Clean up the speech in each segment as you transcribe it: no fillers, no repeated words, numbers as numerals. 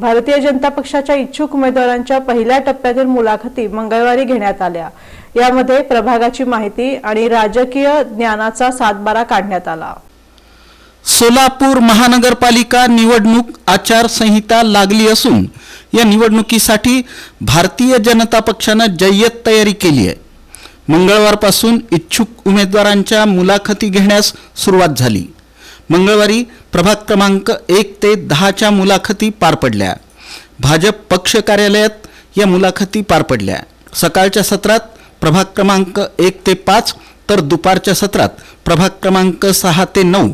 भारतीय जनता पक्षाच्या इच्छुक उमेदवारांच्या पहिल्या टप्प्यातील मुलाखती मंगळवारी घेण्यात आल्या। यामध्ये प्रभागाची माहिती आणि राजकीय ज्ञानाचा सातबारा काढण्यात आला। सोलापूर महानगरपालिका निवडणूक आचारसंहिता लागली असून या निवडणुकीसाठी भारतीय जनता पक्षाने जय्यत तयारी केली आहे। मंगळवारपासून इच्छुक उमेदवारांच्या मुलाखती घेण्यास सुरुवात झाली। मंगळवारी प्रभाग क्रमांक 1 ते 10च्या मुलाखती पार पडल्या। भाजप पक्ष कार्यालयात या मुलाखती पार पडल्या। सकाळच्या सत्रात प्रभाग क्रमांक 1 ते 5 तर दुपारच्या सत्रात प्रभाग क्रमांक 6 ते 9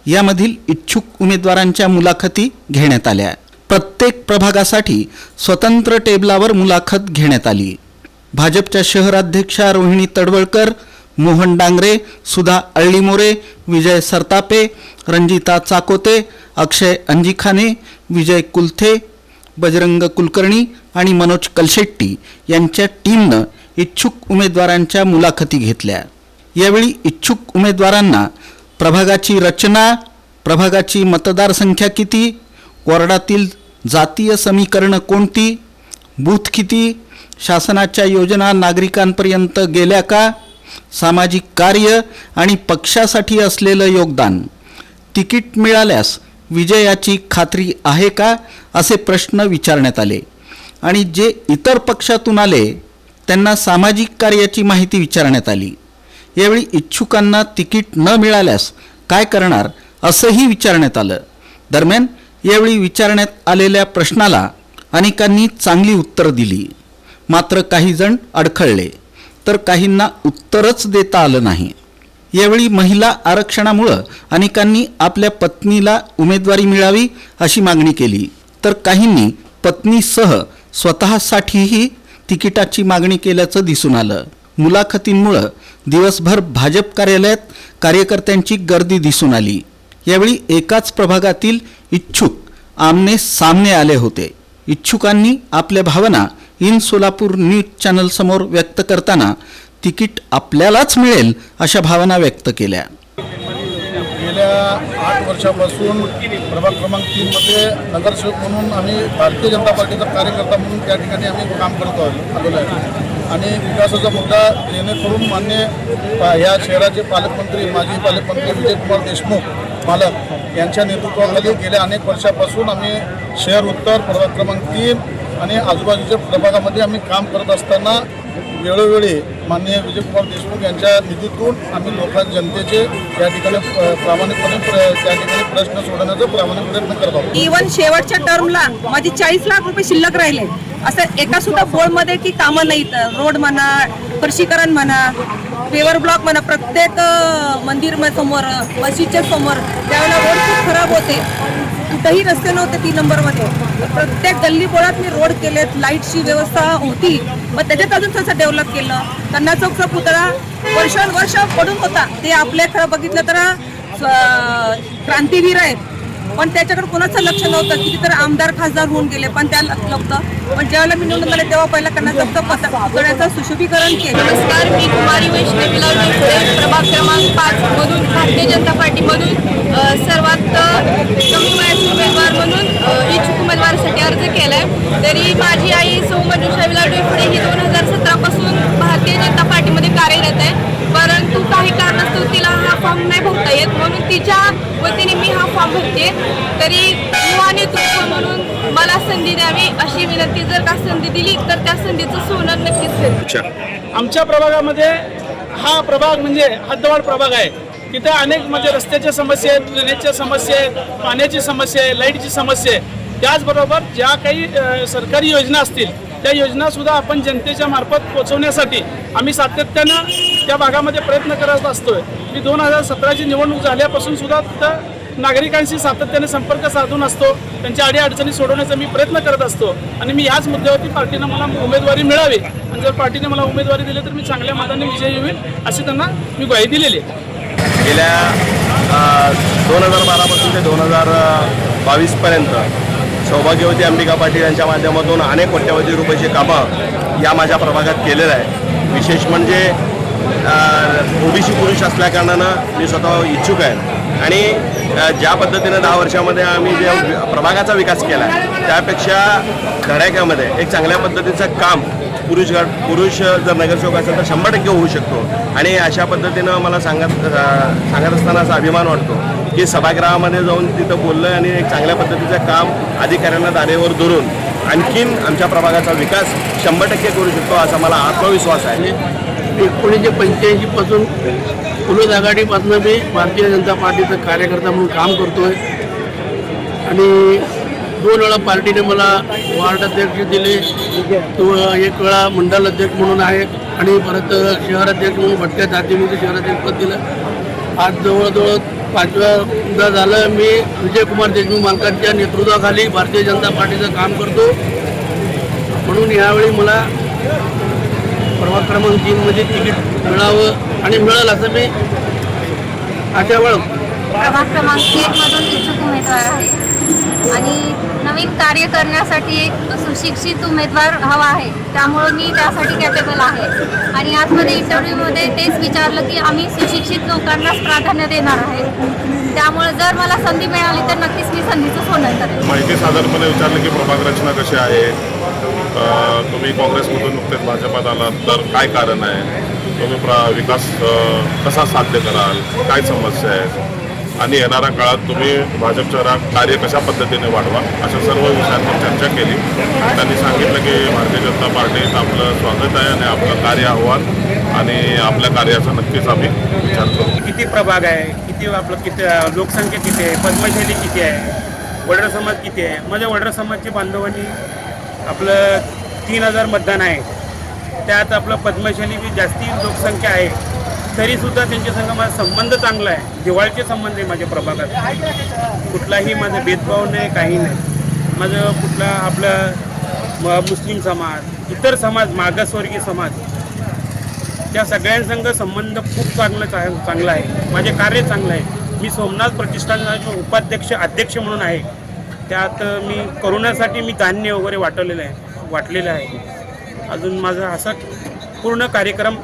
यामधील इच्छुक उमेदवारांच्या मुलाखती घेण्यात आल्या। प्रत्येक प्रभागासाठी स्वतंत्र टेबलावर मुलाखत घेण्यात आली। भाजपच्या शहराध्यक्षा रोहिणी तडवळकर, मोहन डांगरे, सुधा अळ्ळीमोरे, विजय सरतापे, रंजिता चाकोते, अक्षय अंजिखाने, विजय कुलथे, बजरंग कुलकर्णी आणि मनोज कलशेट्टी यांच्या टीमनं इच्छुक उमेदवारांच्या मुलाखती घेतल्या। यावेळी इच्छुक उमेदवारांना प्रभागाची रचना, प्रभागाची मतदारसंख्या किती, वॉर्डातील जातीय समीकरण कोणती, बूथ किती, शासनाच्या योजना नागरिकांपर्यंत गेल्या का, सामाजिक कार्य आणि पक्षासाठी असलेलं योगदान, तिकीट मिळाल्यास विजयाची खात्री आहे का असे प्रश्न विचारण्यात आले। आणि जे इतर पक्षातून आले त्यांना सामाजिक कार्याची माहिती विचारण्यात आली। यावेळी इच्छुकांना तिकीट न मिळाल्यास काय करणार असंही विचारण्यात आलं। दरम्यान यावेळी विचारण्यात आलेल्या प्रश्नाला अनेकांनी चांगली उत्तरं दिली, मात्र काही जण अडखळले तर काहींना उत्तरच देता आलं नाही। यावेळी महिला आरक्षणामुळे अनेकांनी आपल्या पत्नीला उमेदवारी मिळावी अशी मागणी केली, तर काहींनी पत्नीसह स्वतःसाठीही तिकिटाची मागणी केल्याचं दिसून आलं। मुलाखतींमुळे दिवसभर भाजप कार्यालयात कार्यकर्त्यांची गर्दी दिसून आली। यावेळी एकाच प्रभागातील इच्छुक आमने सामने आले होते। इच्छुकांनी आपल्या भावना इन सोलापूर न्यूज चॅनल समोर व्यक्त करताना तिकीट आपल्यालाच मिळेल अशा भावना व्यक्त केल्या। गेल्या 8 वर्षापासून प्रभाग क्रमांक 3 मध्ये नगरसेवक म्हणून आम्ही भारतीय जनता पार्टीचा कार्यकर्ता म्हणून त्या ठिकाणी आम्ही काम करत आलेलो आहे। आणि विकासाचा मुद्दा जेणेकरून मान्य या शहराचे पालकमंत्री, माजी पालकमंत्री विजयकुमार देशमुख पालक यांच्या नेतृत्वाखाली गेल्या अनेक वर्षापासून आम्ही शहर उत्तर, प्रभाग क्रमांक 3 आणि आजूबाजूच्या प्रभागामध्ये आम्ही काम करत असताना वेळोवेळी माननीय विजयकुमार देशमुख यांच्या निधीतून आम्ही जनतेचे या ठिकाणी प्रामाणिकपणे त्या ठिकाणी प्रश्न सोडवण्याचा प्रामाणिक प्रयत्न करत आहोत। इव्हन शेवटच्या टर्मला माझी 40 लाख रुपये शिल्लक राहिले, असं एका सुद्धा बोर्डमध्ये की कामं नाहीत। रोड म्हणा, फरशीकरण म्हणा, पेवर ब्लॉक म्हणा, प्रत्येक मंदिर समोर, मस्जिदच्या समोर त्यावेळेला रोड खूप खराब होते, कुठेही रस्ते नव्हते 3 नंबरमध्ये। प्रत्येक गल्ली बोळात मी रोड केलेत, लाईटची व्यवस्था होती, मग त्याच्यात अजून थोडंसं डेव्हलप केलं। कन्ना चौकचा पुतळा वर्षानुवर्ष पडून होता, ते आपल्या खरं बघितलं तर क्रांतीवीर आहेत, पण त्याच्याकडे कोणाचं लक्ष नव्हतं। किती तर आमदार खासदार होऊन गेले पण त्या नव्हतं। पण ज्यावेळेला मी निवडून आले तेव्हा पहिला कन्ना चौकचा पुतळ्याचं सुशोभीकरण केलं। नमस्कार, मी कुमारी वैष्णवी लावडे, प्रभाग क्रमांक 5 मधून भारतीय जनता पार्टीमधून सर्वात कमी वयाचे उमेदवार म्हणून इच्छुक उमेदवारासाठी अर्ज केलाय। तरी माझी आई सौ मंजुषा विलावडे पुढे ही 2017 पासून भारतीय जनता पार्टीमध्ये कार्यरत आहे, परंतु काही कारणास्तव तिला हा फॉर्म नाही भरता येत, म्हणून तिच्या वतीने मी हा फॉर्म भरते। तरी युवा नेतृत्व म्हणून मला संधी द्यावी अशी विनंती, जर का संधी दिली तर त्या संधीचं सोनं नक्कीच करेल। आमच्या प्रभागामध्ये हा प्रभाग म्हणजे हद्दवाढ प्रभाग आहे। तिथे अनेक म्हणजे रस्त्याच्या समस्या आहेत, ड्रेनेजच्या समस्या आहेत, पाण्याची समस्या आहे, लाईटची समस्या आहे। त्याचबरोबर ज्या काही सरकारी योजना असतील त्या योजना सुद्धा आपण जनतेच्या मार्फत पोहोचवण्यासाठी आम्ही सातत्यानं त्या भागामध्ये प्रयत्न करत असतोय। मी 2017ची निवडणूक झाल्यापासून सुद्धा तिथं नागरिकांशी सातत्याने संपर्क साधून असतो, त्यांच्या अडीअडचणी सोडवण्याचा मी प्रयत्न करत असतो। आणि मी ह्याच मुद्द्यावरती पार्टीनं मला उमेदवारी मिळावी आणि जर पार्टीने मला उमेदवारी दिली तर मी चांगल्या मताने विजयी होईल अशी त्यांना मी ग्वाही दिलेली आहे। गेल्या 2012 पासून ते 2022पर्यंत सौभाग्यवती अंबिका पाटील यांच्या माध्यमातून अनेक कोट्यवधी रुपयाची कामं या माझ्या प्रभागात केलेलं आहे। विशेष म्हणजे ओबीसी पुरुष असल्याकारणानं मी स्वतः इच्छुक आहे आणि ज्या पद्धतीनं 10 वर्षामध्ये आम्ही जे प्रभागाचा विकास केला त्यापेक्षा धडाक्यामध्ये एक चांगल्या पद्धतीचं काम पुरुष जर नगरसेवक असेल तर 100% होऊ शकतो. आणि अशा पद्धतीनं मला सांगत असताना असा अभिमान वाटतो की सभागृहामध्ये जाऊन तिथं बोललं आणि एक चांगल्या पद्धतीचं काम अधिकाऱ्यांना दारेवर धरून आणखीन आमच्या प्रभागाचा विकास 100% करू शकतो असा मला आत्मविश्वास आहे. 1985 पासून पुलोद आघाडीपासून मी भारतीय जनता पार्टीचा कार्यकर्ता म्हणून काम करतोय आणि 2 वेळा पार्टीने मला वार्ड अध्यक्ष दिले, तो 1 वेळा मंडल अध्यक्ष म्हणून आहे आणि परत शहर अध्यक्ष म्हणून भटक्या जातीमध्ये शहराध्यक्ष पद दिलं. आज जवळजवळ 5व्यांदा झालं मी विजयकुमार देशमुख मालकांच्या नेतृत्वाखाली भारतीय जनता पार्टीचं काम करतो. म्हणून यावेळी मला प्रभाग क्रमांक 3मध्ये तिकीट मिळावं आणि मिळेल असं मी आशा बाळगतो. प्रभाग क्रमांक 1 मधून इच्छुक उमेदवार आहे आणि नवीन कार्य करण्यासाठी एक सुशिक्षित उमेदवार हवा आहे, त्यामुळे मी त्यासाठी कॅपेबल आहे. आणि आजमध्ये इंटरव्ह्यूमध्ये तेच विचारलं की आम्ही सुशिक्षित लोकांनाच प्राधान्य देणार आहे, त्यामुळे जर मला संधी मिळाली तर नक्कीच मी संधीचं सोनं करेन. माहिती साधारणपणे विचारलं की प्रभाग रचना कशी आहे, तुम्ही काँग्रेसमधून नुकतेच भाजपात आलात तर काय कारण आहे, तुम्ही विकास कसा साध्य कराल, काय समस्या आहेत आणि येणाऱ्या काळात तुम्ही भाजपचं कार्य कशा पद्धतीने वाढवा अशा सर्व विषयांवर चर्चा केली. त्यांनी सांगितलं की भारतीय जनता पार्टीत आपलं स्वागत आहे आणि आपलं कार्य आव्हान आणि आपल्या कार्याचा नक्कीच आम्ही विचार करू. किती प्रभाग आहे, किती लोकसंख्या किती आहे, पद्मशैली किती आहे, वडर समाज किती आहे. माझ्या वडर समाजच्या बांधवांनी आपलं 3000 मतदान आहे, त्यात आपलं पद्मशैली जास्ती लोकसंख्या आहे, तरीसुद्धा त्यांच्या संग माझा संबंध चांगला आहे, जिव्हाळ्याचे संबंध आहे माझ्या प्रभागात. कुठलाही माझा भेदभाव नाही, काही नाही. माझं कुठला आपलं मुस्लिम समाज, इतर समाज, मागासवर्गीय समाज, त्या सगळ्यांसंग संबंध खूप चांगला आहे. माझे कार्य चांगलं आहे. मी सोमनाथ प्रतिष्ठानाचे उपाध्यक्ष अध्यक्ष म्हणून आहे. त्यात मी करोनासाठी मी धान्य वगैरे वाटलेलं आहे. अजून माझा असा पूर्ण कार्यक्रम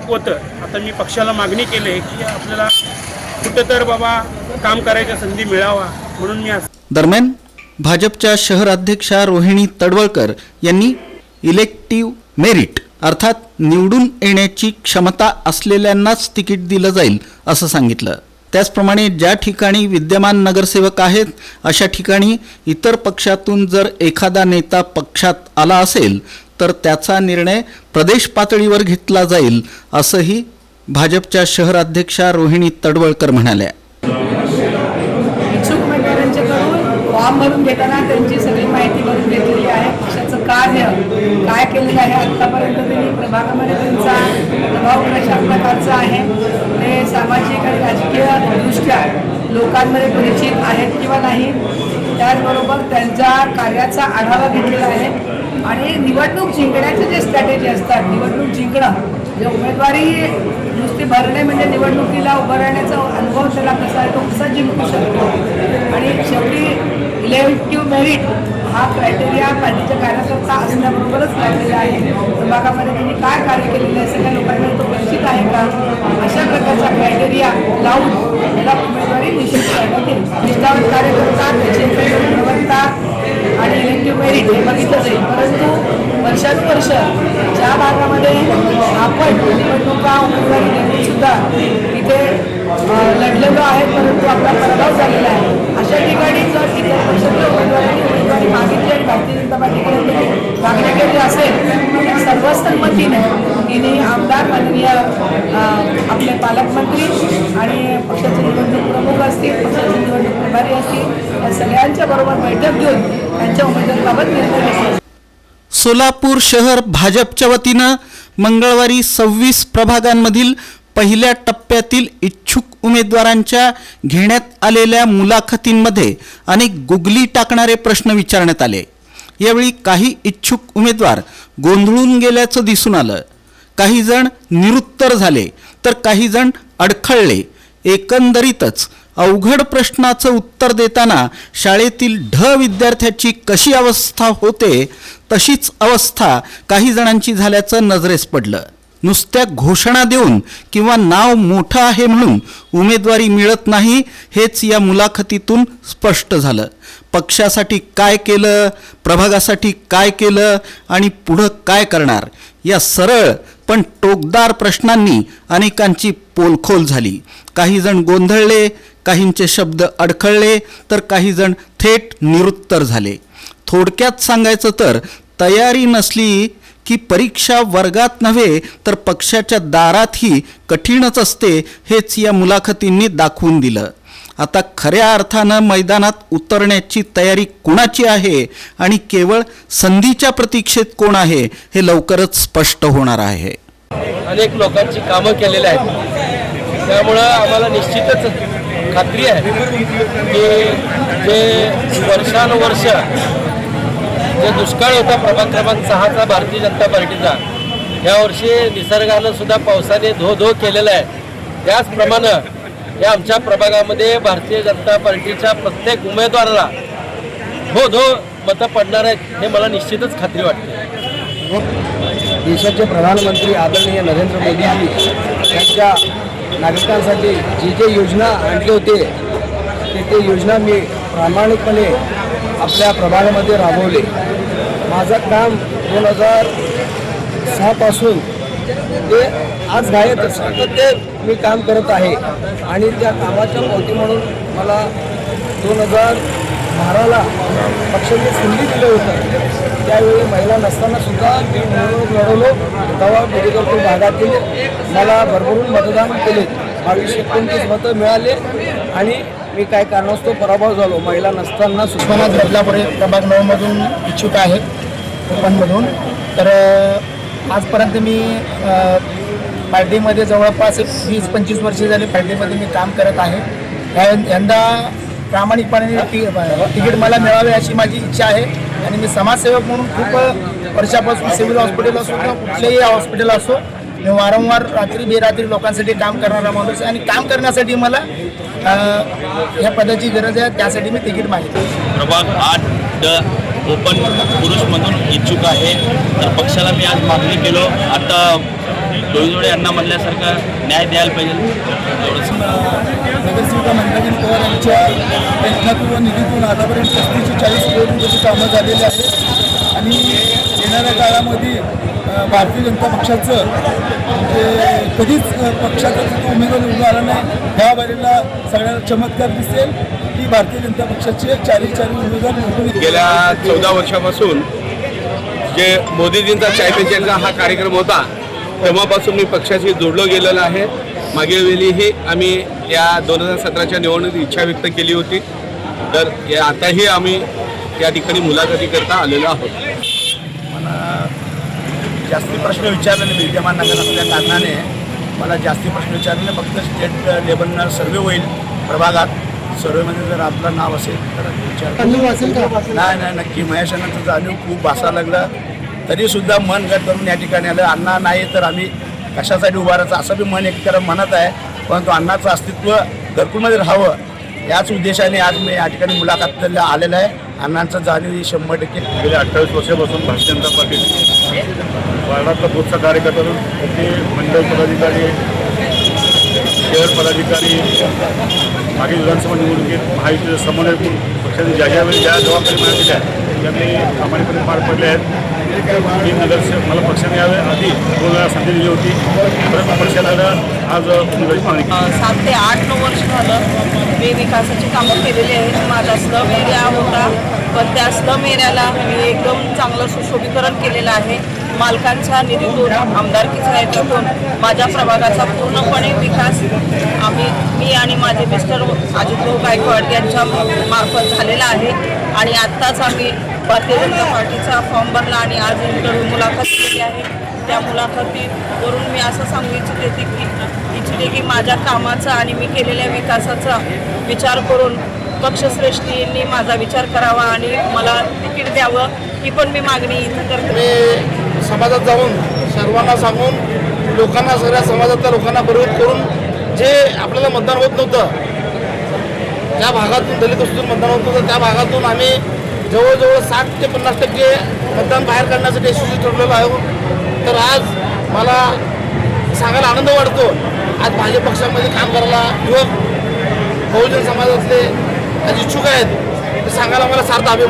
होतं. आता मी पक्षाला मागणी केली आहे की आपल्याला कुठं तर बाबा काम करायची संधी मिळावा म्हणून मी. दरम्यान भाजपच्या शहर अध्यक्षा रोहिणी तडवळकर यांनी इलेक्टिव्ह मेरिट अर्थात निवडून येण्याची क्षमता असलेल्यांनाच तिकीट दिलं जाईल असं सांगितलं. त्याचप्रमाणे ज्या ठिकाणी विद्यमान नगरसेवक आहेत अशा ठिकाणी इतर पक्षातून जर एखादा नेता पक्षात आला असेल तर त्याचा निर्णय प्रदेश पातळीवर घेतला जाईल असंही भाजपच्या शहर अध्यक्षा रोहिणी तडवळकर म्हणाल्या. इच्छुक उमेदवारांच्याकडून फॉर्म भरून घेताना त्यांची सगळी माहिती भरून घेतलेली आहे. पक्षाचं कार्य काय केलेलं आहे, आत्तापर्यंत त्यांनी प्रभागामध्ये त्यांचा दबाव कशा प्रकारचा आहे, ते सामाजिक आणि राजकीय दृष्ट्या लोकांमध्ये परिचित आहेत किंवा नाही, त्याचबरोबर त्यांच्या कार्याचा आढावा घेतलेला आहे. आणि निवडणूक जिंकण्याचे जे स्ट्रॅटेजी असतात, निवडणूक जिंकणं, जे उमेदवारी नुसती भरणे म्हणजे निवडणुकीला उभं राहण्याचा अनुभव त्याला कसा आहे, तो कसा जिंकू शकतो. आणि शेवटी इलेक्टिव्ह मेरिट हा क्रायटेरिया पार्टीच्या कार्यकर्ता असण्याबरोबरच लागलेला आहे. विभागामध्ये त्यांनी काय कार्य केलेलं आहे, सगळ्या लोकांना तो परिचित आहे का, अशा प्रकारचा क्रायटेरिया लावून त्याला उमेदवारी निश्चित करण्यात येईल. निष्ठावंत कार्यकर्ता, त्याची गुणवत्ता आणि इलेक्टिव्ह मेरिट हे बघितलं जाईल. परंतु वर्षानुवर्ष ज्या भागामध्ये आपण निवडणुका उमेदवारी देऊन सुद्धा तिथे लढलेलो आहे परंतु आपला पराभव झालेला आहे, अशा ठिकाणी जर इतर पक्षाच्या उमेदवारी मागितली आणि भारतीय जनता पार्टीकडे मागणी केली असेल तर सर्वसंमतीने तिने आमदार माननीय आपले पालकमंत्री आणि पक्षाचे निवडणूक प्रमुख असतील, पक्षाचे निवडणूक प्रभारी असतील, या सगळ्यांच्या बरोबर बैठक घेऊन त्यांच्या उमेदवारीबाबत निर्णय घेतला. सोलापूर शहर भाजपच्या वतीनं मंगळवारी 26 प्रभागांमधील पहिल्या टप्प्यातील इच्छुक उमेदवारांच्या घेण्यात आलेल्या मुलाखतींमध्ये अनेक गुगली टाकणारे प्रश्न विचारण्यात आले. यावेळी काही इच्छुक उमेदवार गोंधळून गेल्याचं दिसून आलं. काही जण निरुत्तर झाले तर काही जण अडखळले. एकंदरीतच अवघड प्रश्नाचं उत्तर देताना शाळेतील विद्यार्थ्याची कशी अवस्था होते तशीच अवस्था काही जणांची झाल्याचं नजरेस पडलं. नुसत्या घोषणा देऊन किंवा नाव मोठं आहे म्हणून उमेदवारी मिळत नाही, हेच या मुलाखतीतून स्पष्ट झालं. पक्षासाठी काय केलं, प्रभागासाठी काय केलं आणि पुढं काय करणार, या सरळ पण टोकदार प्रश्नांनी अनेकांची पोलखोल झाली. काही जण गोंधळले, काहींचे शब्द अडखळले, तर काही जण थेट निरुत्तर झाले. थोडक्यात सांगायचं तर तयारी नसली की परीक्षा वर्गात नव्हे तर पक्षाच्या दारातही कठीणच असते, हेच या मुलाखतींनी दाखवून दिलं. आता खऱ्या अर्थानं मैदानात उतरण्याची तयारी कुणाची आहे आणि केवळ संधीच्या प्रतीक्षेत कोण आहे हे लवकरच स्पष्ट होणार आहे. अनेक लोकांची कामं केलेली आहेत, त्यामुळं आम्हाला निश्चितच खात्री आहे की जे वर्षानुवर्ष जे दुष्काळ होता प्रभाग क्रमांक 6चा भारतीय जनता पार्टीचा, यावर्षी निसर्गानं सुद्धा पावसाने धो केलेला आहे. त्याचप्रमाणे या आमच्या प्रभागामध्ये भारतीय जनता पार्टीच्या प्रत्येक उमेदवाराला धो मतं पडणार आहेत, हे मला निश्चितच खात्री वाटते. देशाचे प्रधानमंत्री आदरणीय नरेंद्र मोदीजी यांच्या नागरिकांसाठी जे योजना आणले होते ते योजना मी प्रामाणिकपणे आपल्या प्रभागामध्ये राबवले. माझं काम 2006 पासून ते आज गायत ते मी काम करत आहे आणि त्या कामाच्या पावती म्हणून मला 2012ला पक्षाने संधी दिलं होतं. त्यावेळी महिला नसताना सुद्धा मी निवडणूक लढवलो. तेव्हा मेडिकलपूर भागातील मला भरभरून मतदान केले. 2229 मतं मिळाले आणि मी काय कारणास्तव पराभव झालो. महिला नसताना सुद्धा बदलापुरे प्रभाग 9मधून इच्छुक आहेत कोकणमधून. तर आजपर्यंत मी पार्टीमध्ये जवळपास 20-25 वर्षे झाली पार्टीमध्ये मी काम करत आहे. यंदा प्रामाणिकपणे तिकीट मला मिळावे अशी माझी इच्छा आहे आणि मी समाजसेवक म्हणून खूप वर्षापासून सिव्हिल हॉस्पिटल असो किंवा कुठलेही हॉस्पिटल असो, मी वारंवार रात्री बेरात्री लोकांसाठी काम करणारा माणूस आहे आणि काम करण्यासाठी मला ह्या पदाची गरज आहे. त्यासाठी मी तिकीट मागितलं. प्रभाग 8 ओपन पुरुषमधून इच्छुक आहे. तर पक्षाला मी आज मागणी केलो. आता डोईजोडे यांना म्हणल्यासारखं न्याय द्यायला पाहिजे. एवढंच. नगरसेविका मंदाकिनी पवार यांच्या प्रयत्नातून व निधीतून आतापर्यंत 35-40 कोटी रुपयाची कामं झालेली आहेत आणि येणाऱ्या काळामध्ये भारतीय जनता पक्षाचं कधीच पक्षाचा उमेदवार निवडून आला नाही. ह्या बारीला सगळ्याला चमत्कार दिसेल की भारतीय जनता पक्षाचे 40 उमेदवार निवडून. गेल्या 14 वर्षापासून जे मोदीजींचा चॅम्पियनशिपचा हा कार्यक्रम होता तेव्हापासून मी पक्षाशी जोडलो गेलेलो आहे. मागील वेळीही आम्ही या 2017च्या निवडणुकीत इच्छा व्यक्त केली होती. तर आताही आम्ही या ठिकाणी मुलाखतीकरता आलेलो आहोत. मला जास्ती प्रश्न विचारलेले विद्यमान नगर असल्या कारणाने मला जास्ती प्रश्न विचारलेले. फक्त स्टेट लेवलनं सर्वे होईल प्रभागात. सर्वेमध्ये जर आपलं नाव असेल तर विचार नाही नक्की. महेशांचं जाणीव खूप भासा लागलं तरीसुद्धा मन गट करून या ठिकाणी आलं. अण्णा नाही तर आम्ही कशासाठी उभारायचं असं बी मन एक तर म्हणत आहे. परंतु अण्णाचं अस्तित्व घरकुलमध्ये राहावं याच उद्देशाने आज मी या ठिकाणी मुलाखत आलेलं आहे. अण्णांचं जाणीव ही 100%. गेल्या 28 वर्षापासून भारतीय जनता पार्टी वार्डातला पुढचा कार्यकर्ता ते मंडळ पदाधिकारी, शहर पदाधिकारी, मागील विधानसभा निवडणुकीत महायुतीचे समन्वय पक्षाने ज्या जबाबदारी मला दिल्या त्या मी प्रामाणिकपणे पार पडले आहेत. मी नगरसेवक मला पक्षाने यावे आधी 2 वेळा संधी दिली होती. परत पक्षाला आज उमेदवारी मागणी केली. 7 ते 8-9 वर्ष झालं मी विकासाची कामं केलेली आहेत. माझा स्लम एरिया होता पण त्या स्लम एरियाला मी एकदम चांगलं सुशोभीकरण केलेलं आहे. मालकांच्या निधीतून, आमदारकीच्या याच्यातून माझ्या प्रभागाचा पूर्णपणे विकास मी आणि माझे मिस्टर अजितभाऊ गायकवाड यांच्या मार्फत झालेला आहे. आणि आत्ताच आम्ही भारतीय जनता पार्टीचा फॉर्म भरला आणि आज इंटरव्ह्यू मुलाखत केली आहे. त्या मुलाखतीवरून मी असं सांगू इच्छिते की माझ्या कामाचा आणि मी केलेल्या विकासाचा विचार करून पक्षश्रेष्ठींनी माझा विचार करावा आणि मला तिकीट द्यावं ही पण मी मागणी इथं करते. समाजात जाऊन सर्वांना सांगून लोकांना, सगळ्या समाजातल्या लोकांना बरोबर करून जे आपल्याला मतदान होत नव्हतं त्या भागातून, दलित वस्तून मतदान होत नव्हतं त्या भागातून आम्ही जवळजवळ 60 ते 50% मतदान बाहेर काढण्यासाठी यशस्वी ठरलेलो आहोत. तर आज मला सांगायला आनंद वाटतो. आज भाजप पक्षामध्ये काम करायला युवक बहुजन समाजातले आज इच्छुक आहेत, ते सांगायला मला सार्थ अभिमान